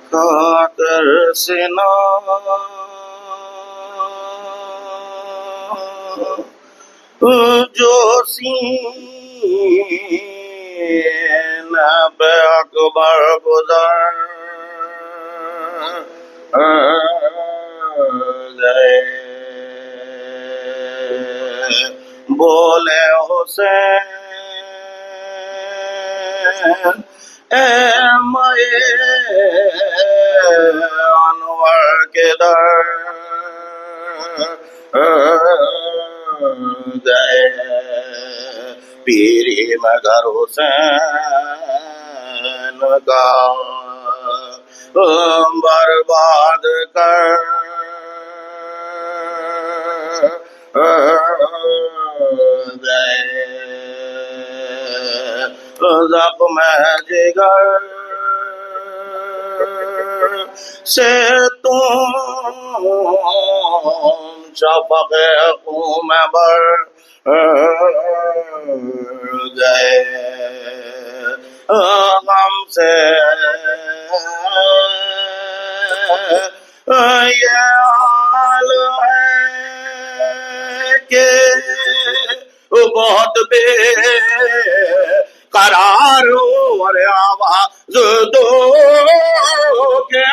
خاطر سنا جو سینہ پہ اکبر گزر گئے بولے حسین اے مئے انور کے در گئے پیری مگر حسین کا برباد کر گئے زخم جگر سے تم شفق خون میں بھر گئے غم سے یہ حال ہے کہ بہت بے قرار اور آواز دو کہ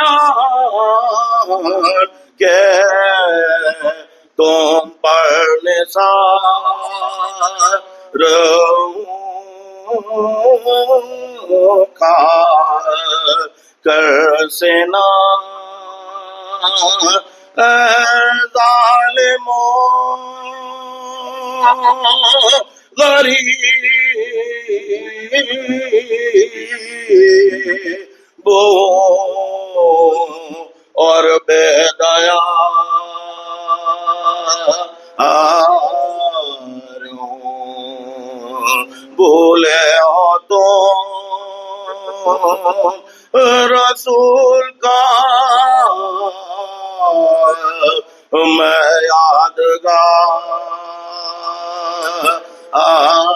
تم پر نثار کھا کر سنا ظالموں غریبوں اور بے دیا بھولے ہو تم رسول کا میں یادگار ہوں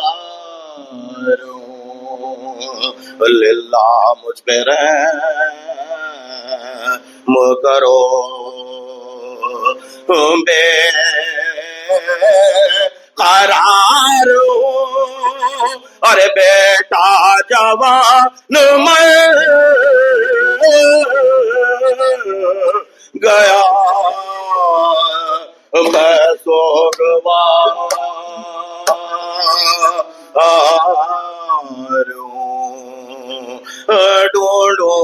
للہ مجھ پہ رحم کرو بے قرار اور بیٹا جوان مر گیا میں سوگوار ڈھونڈو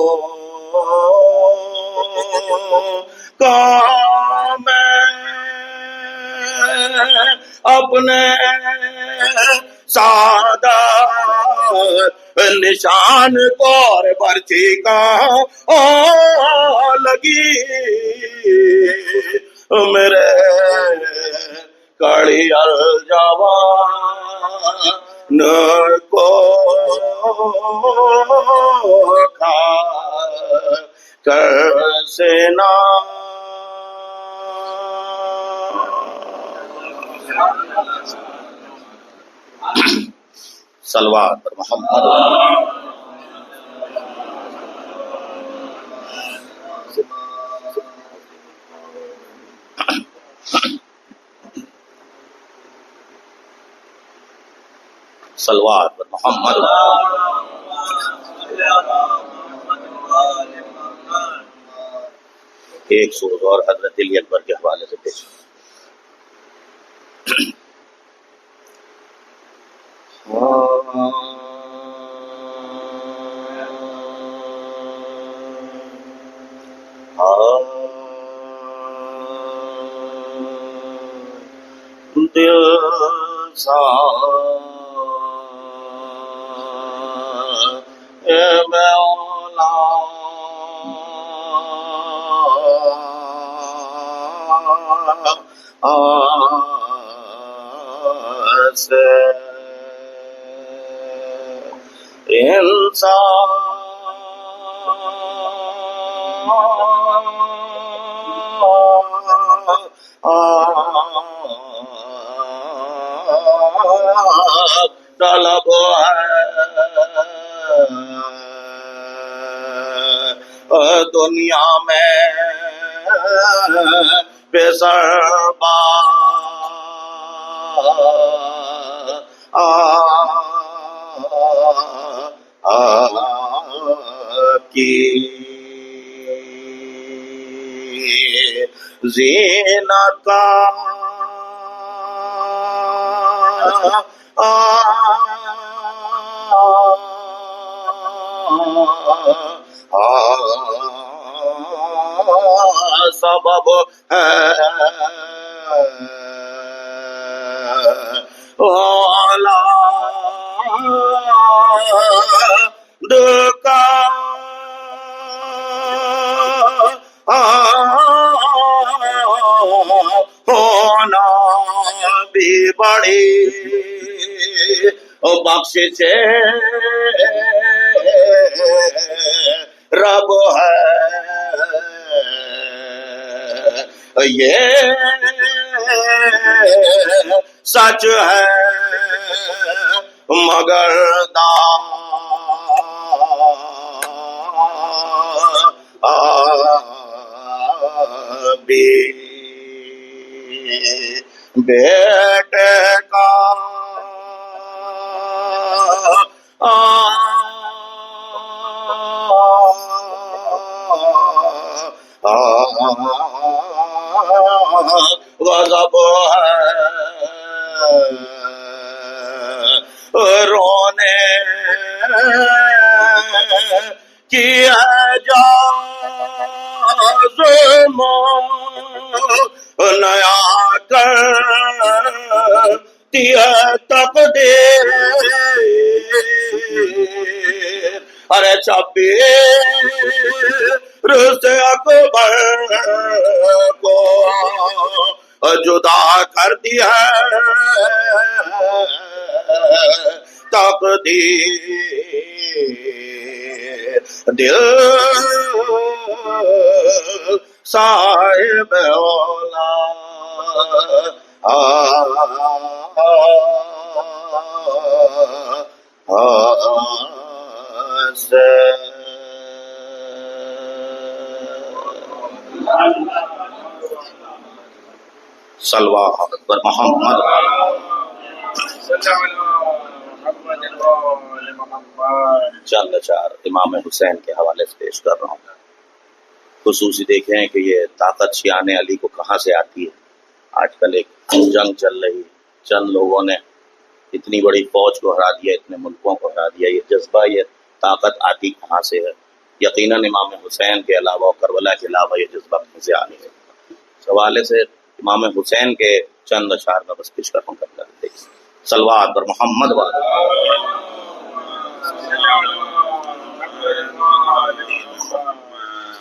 کام اپنے سعادت نشان اور برچی کا لگی میرے کڑی الجوان کو کھا کر سنا صلوات پر محمد صلوات پر محمد ایک سورت اور حضرت علی اکبر کے حوالے سے پیش دل سا سے انسان طلب ہے دنیا میں بے سربا کی زینت سبب ہے اولاد کا ہونا بھی بڑی بخشش رب ہے یہ سچ ہے مگر بیٹے کا غضب ہے رونے کی ہے جازم نیا کرتی ہے تقدیر ارے شبیر سے اکبر کو جدا کر دیا تقدیر دل صاحب اولا صلوات پر محمد چند اشعار امام حسین کے حوالے سے پیش کر رہا ہوں. خصوصی دیکھیں کہ یہ طاقت شیان علی کو کہاں سے آتی ہے. آج کل ایک جنگ چل رہی، چند لوگوں نے اتنی بڑی فوج کو ہرا دیا، اتنے ملکوں کو ہرا دیا. یہ جذبہ، یہ طاقت آتی کہاں سے ہے؟ یقیناً امام حسین کے علاوہ اور کربلا کے علاوہ یہ جذبہ کہیں سے آ نہیں ہے. اس حوالے سے امام حسین کے چند اشعار میں بس پیش کروں کرتا ہے. صلوات پر محمد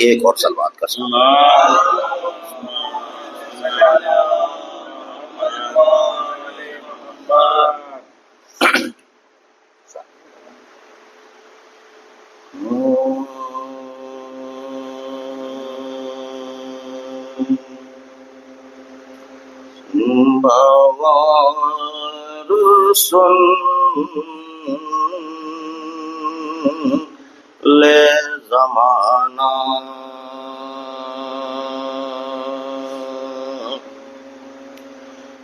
ایک اور صلوات کا بوار سن لے زمانہ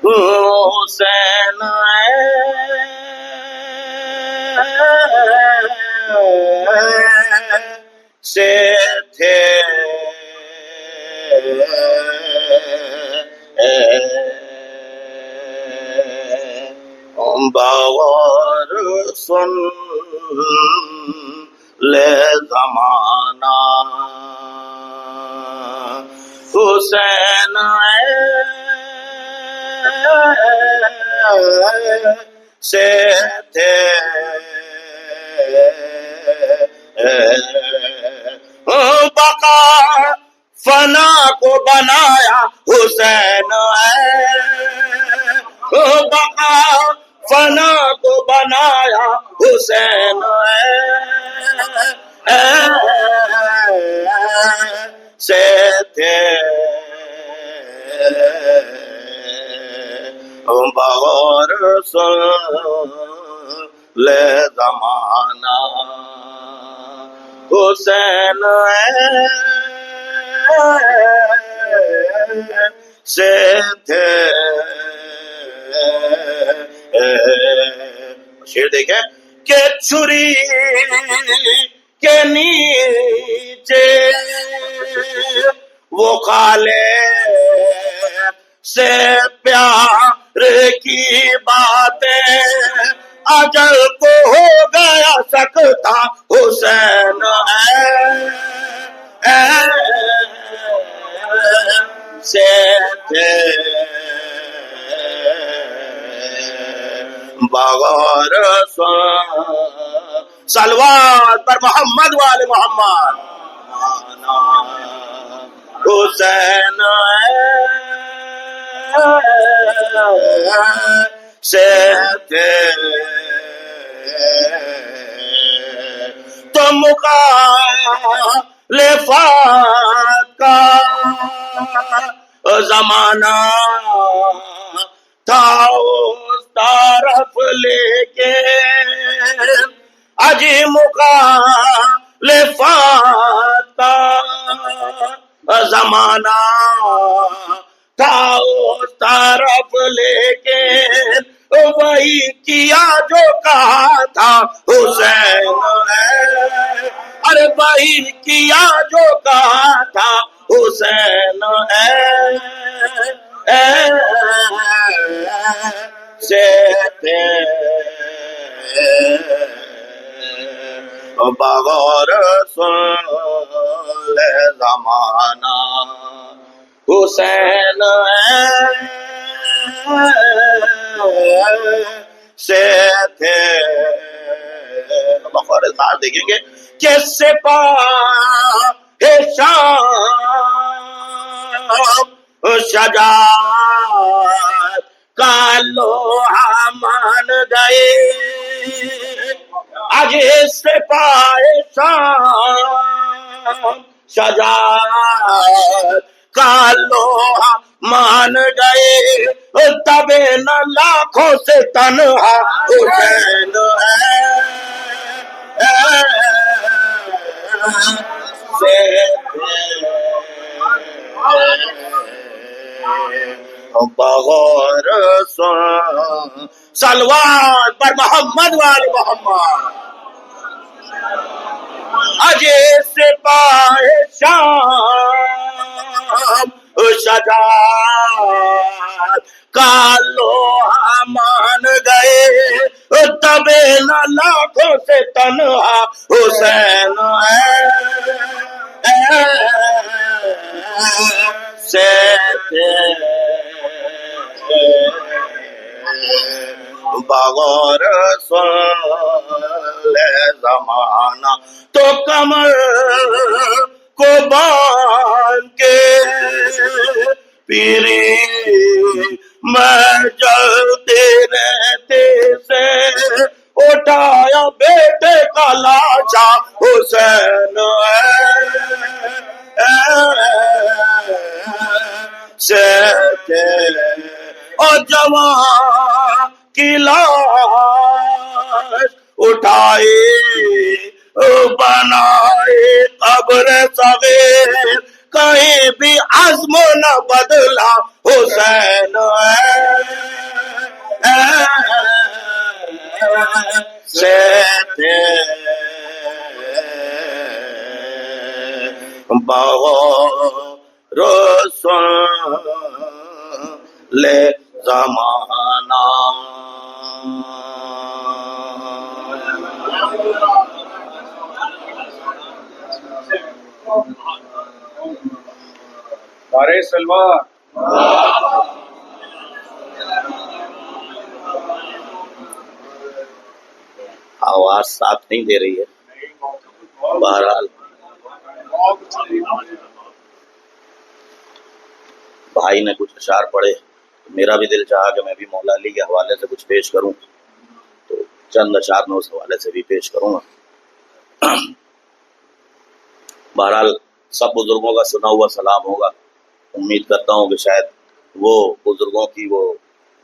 حسین سے تھے باور سن لے زمانہ حسین سے تھے بقا فنا کو بنایا حسین بقا فنا کو بنایا حسین سے تھے بغور سن لے زمانہ حسین سے تھے. شعر دیکھیں کہ چھری کے نیچے وہ خالق سے پیار کی باتیں اجل کو ہو گیا سکتا حسین سے تھے بغیر صلوات پر محمد والے محمد حسین سے تھے تو مخالفت کا زمانہ تھا اس طرف لیکن اجی مخالفت کا زمانہ تھا اس طرف لیکن وہی کیا جو کہا تھا حسین ارے وہی کیا جو کہا تھا حسین سے تھے بغیر سن زمانہ حسین سے تھے. بغیر ساتھ دیکھیں گے کہ سپاہ شام شجاعت کا لوہا مان گئے آج سپاہ شام شجاعت کا لوہا مان گئے تبے نہ لاکھوں سے تنہا حسین بغیر صلوات پر محمد والے محمد اجے سپاہ شام شجاعت کا لوہا مان گئے تبے نہ لاکھوں سے تنہا حسین سے تھے بغیر سن زمانہ تو کمر کو باندھ کے پیری میں جلتے رہتے سے اٹھایا بیٹے کا لاچا حسین سے تھے اور جوان کی لاش اٹھائے بنائے قبر صغیر کہیں بھی عزم نہ بدلا حسین سے تھے بغیر سن زمانہ. نعرہ سلوات. آواز ساتھ نہیں دے رہی ہے. بہرحال بھائی نے کچھ اشعار پڑھے، میرا بھی دل چاہا کہ میں بھی مولا علی کے حوالے سے کچھ پیش کروں، تو چند اشعار میں اس حوالے سے بھی پیش کروں گا. بہرحال سب بزرگوں کا سنا ہوا سلام ہوگا. امید کرتا ہوں کہ شاید وہ بزرگوں کی وہ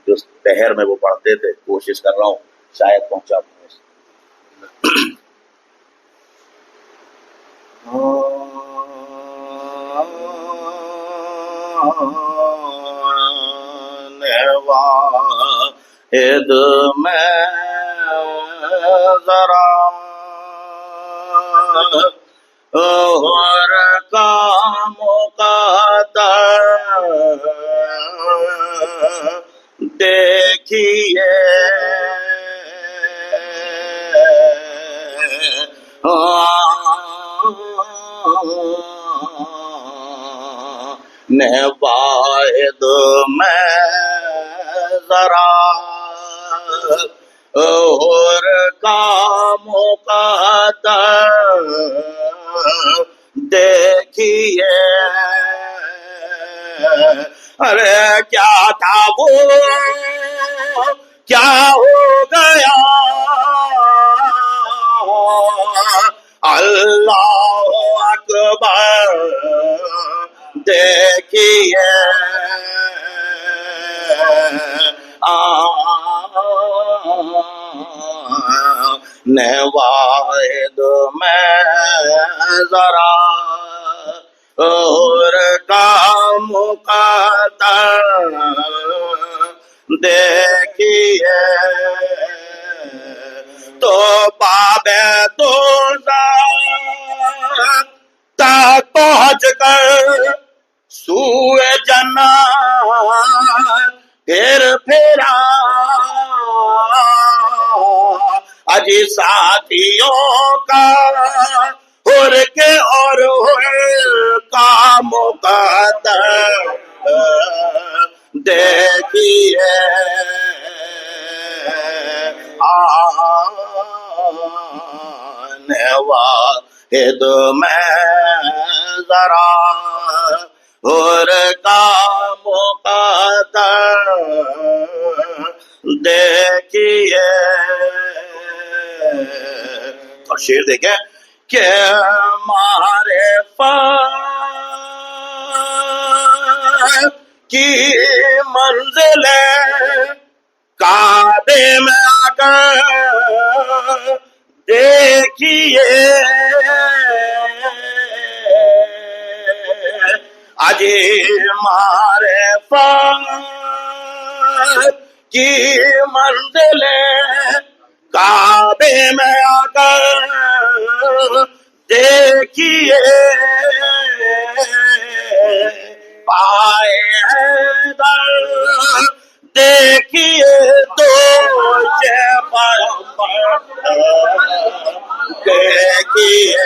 جو پہر میں وہ پڑھتے تھے، کوشش کر رہا ہوں شاید پہنچا دوں. واحد میں ذرا اور کام مقدر دیکھیے واحد میں ذرا اور کام مقدر دیکھیے ارے کیا تھا وہ کیا ہو گیا اللہ اکبر دیکھیے واحد میں ذرا اور کام مقدر دیکھیے تو باب دوزخ تک پہنچ کر سوئے جنت پھر پھرا اجی ساتھیوں کا ہر کے اور کا مقدر دیکھیے واحد میں ذرا اور کام مقدر دیکھیے اور شعر دیکھیں کہ مارے کی منزل کعبے میں آ کر دیکھیے اجی مارے کی منزل کعبے میں آ کر دیکھیے پائے حیدر دیکھیے دو دیکھیے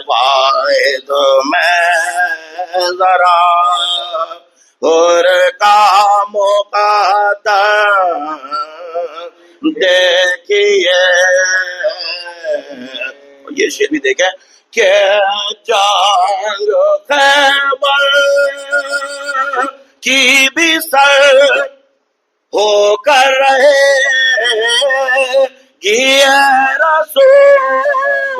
واحد میں ذرا اور کام مقدر دیکھیے یہ شعر بھی دیکھیں کہ جنگ خیبر کی بھی سر ہو کر رہے یہ رسول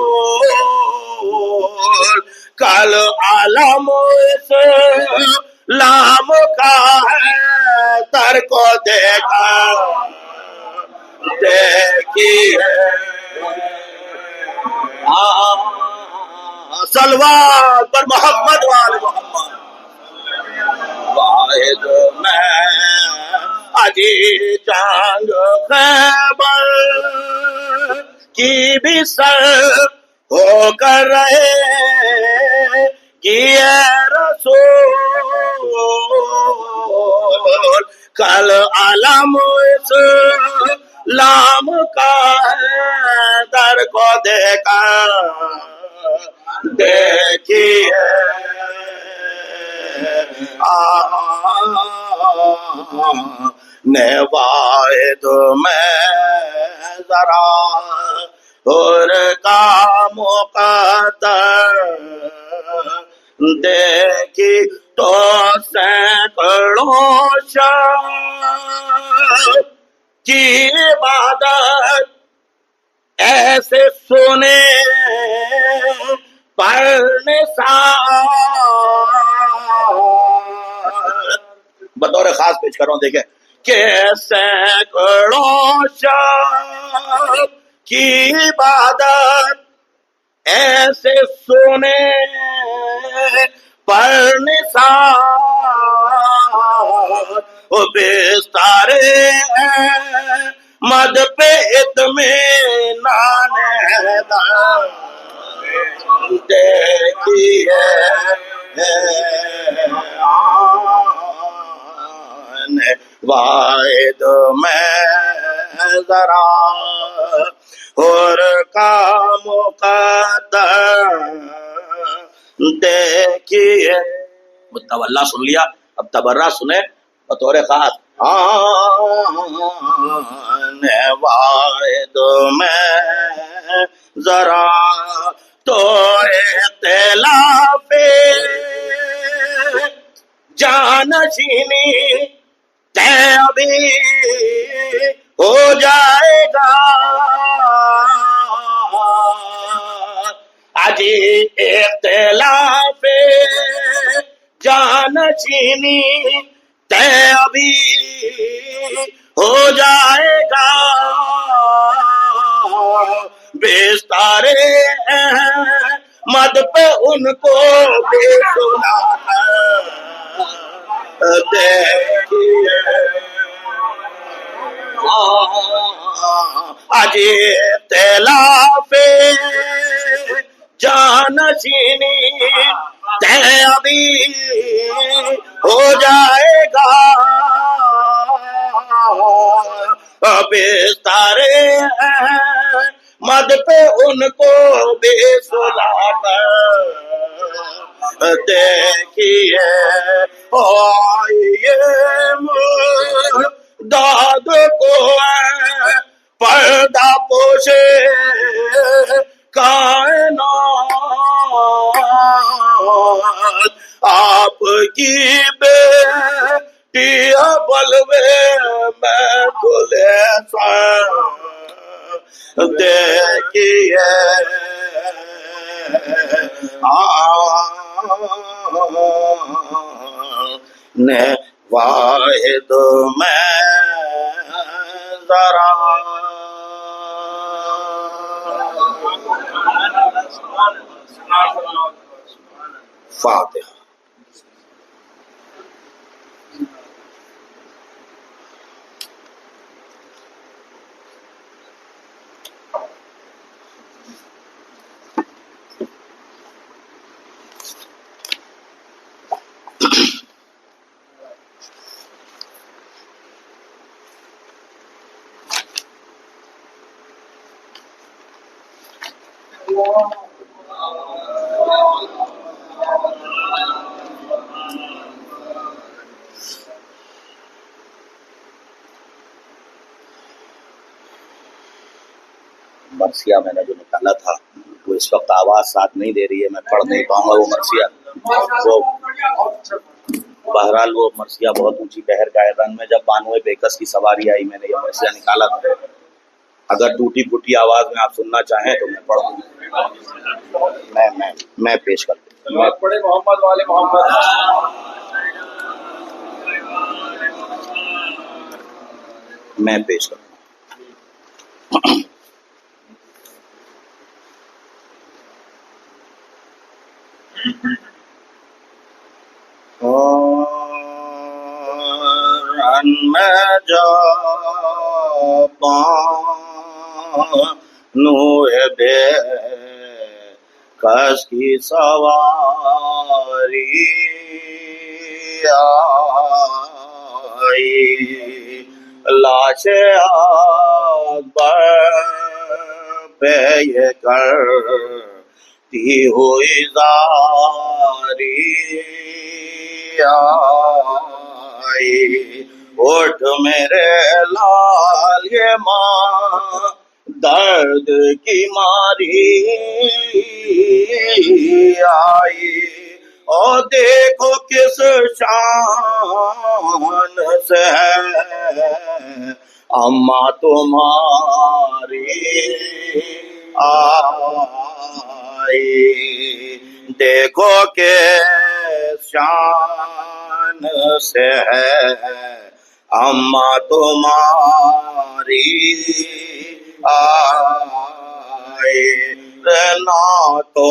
کل عالم اسلام کا ہے تر کو دیکھا دیکھیے صلوات پر محمد والے محمد واحد میں اجی جنگ خیبر کی بھی سر ہو کر رہے یہ رسول کل عالم اسلام کا در کو دیکھا دیکھیے واحد میں ذرا اور کام مقدر دیکھی تو سینکڑوں شب کی عبادت ایسے سنے پر نثار بطور خاص پیش کر رہا ہوں. دیکھیں کہ سینکڑوں شب کی عبادت ایسے سونے پر نثار وہ بستارے مد پہ اطمینان دیکھیے واحد میں ذرا اور کا مقدر دیکھیے. متولا سن لیا، اب تبرہ سنیں بطور خاص. واحد میں ذرا تو اختلاف جانشینی طے ابھی ہو جائے گا. اجی اختلاف جانشینی طے ابھی ہو جائے گا. بستارے مد پہ ان کو بے سنا دیکھیے. آج اختلاف جانشینی طے ابھی ہو جائے گا. بستارے مد پہ ان کو بے سلا دیکھیے. آئیے داد کو پردہ پوشے کائنات آپ کی بیٹی بلوے میں کھلے سر دیکھیے. واحد میں ذرا فاتحہ. مرثیہ میں نے جو نکالا تھا وہ اس وقت آواز ساتھ نہیں دے رہی ہے، میں پڑھ نہیں پاؤں گا وہ مرثیہ. وہ بہرحال وہ مرثیہ بہت اونچی پہر کا ہے. رن میں جب بانوے بیکس کی سواری آئی میں نے یہ مرثیہ نکالا تھا. اگر ٹوٹی پھوٹی آواز میں آپ سننا چاہیں تو میں پڑھوں. میں پیش کرتا ہوں. محمد والے محمد. میں پیش کرتا ہوں. رن میں جا بانوے بے کس کی سواری آئی لاش اکبر پہ یہ کرتی ہوئی زاری آئی. اٹھ میرے لال یہ ماں درد کی ماری آئی. اور دیکھو کس شان سے ہے اماں تمہاری آئی. دیکھو کہ شان سے ہے اما تمہاری آئے نہ تو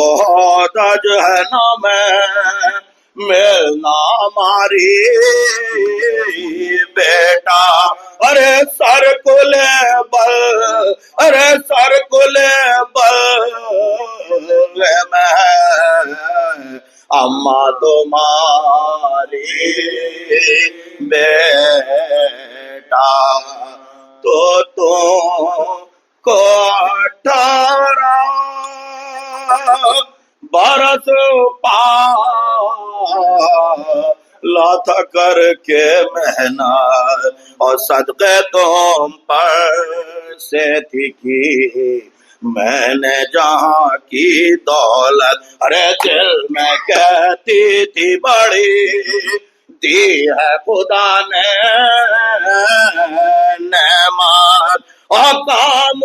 تج ہے نہ میں ملنا ماری بیٹا ارے سر کل بل ارے سر کل بل میں اما تمہاری بیٹا تو تم کو 18 برس لاتا کر کے محنت اور صدقے تم پر سے تھی کی میں نے جہاں کی دولت ارے دل میں کہتی تھی بڑی دی ہے خدا نے نعمت اور کام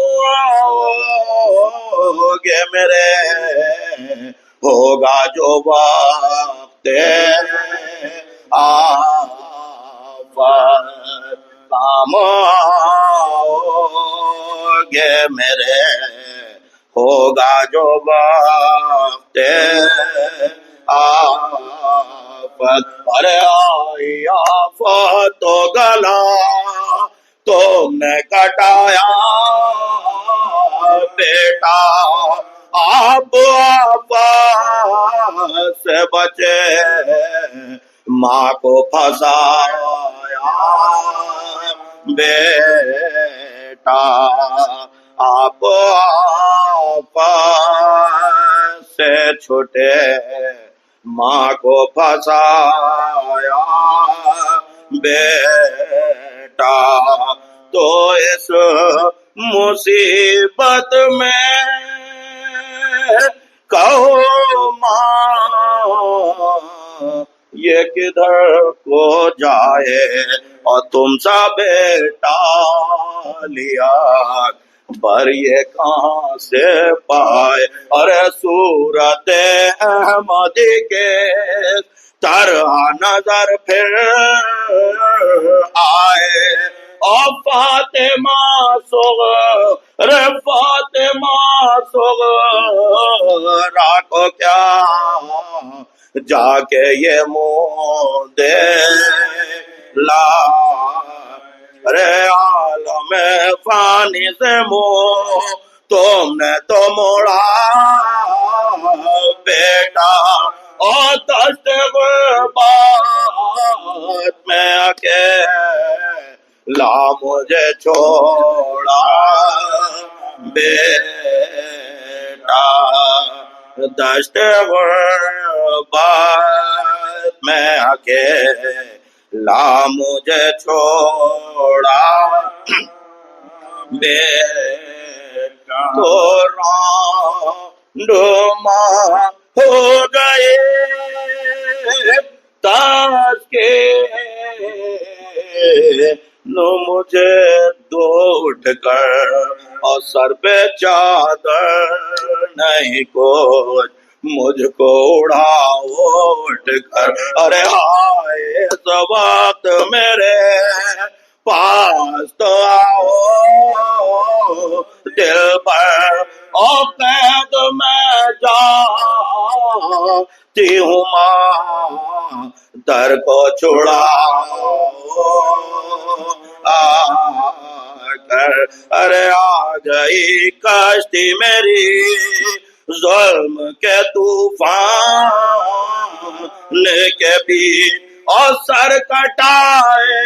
ہوگے میرے ہوگا جو وقت آفت کام ہوگے میرے ہوگا جو وقت آفت ارے آئی آفت تو گلا تم نے کٹایا بیٹا آپ سے بچے ماں کو پھنسایا بیٹا آپ سے چھوٹے ماں کو پھنسایا بیٹا تو اس مصیبت میں کہو ماں یہ کدھر کو جائے اور تم سا بیٹا لیا پر یہ کہاں سے پائے ارے صورت احمد کے طرح نظر پھر آئے اور فاطمہ صغرا فاطمہ صغرا کو کیا جا کے یہ منہ دے لا ارے عالم فانی سے منہ تم نے تو موڑا بیٹا اور دشت غربات میں اکیلا مجھے چھوڑا بیٹا دشت غربات میں اکیلا مجھے چھوڑا بیٹا تو رانڈما ہو گئے تاج کے نو مجھے دو اٹھ کر اور سر پہ چادر نہیں کچھ مجھ کو اڑاؤ اٹھ کر ارے ہائے اس وقت میرے پاس تو آؤ دل پر اور قید میں جاتی ہوں ماں در کو چھڑاؤ آ کر ارے آ گئی کشتی میری ظلم کے طوفان کے بھی اور سر کٹائے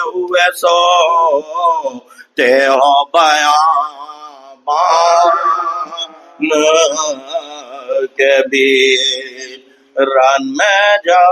ہوئے سو تے ہو بیان کے بھی رن میں جا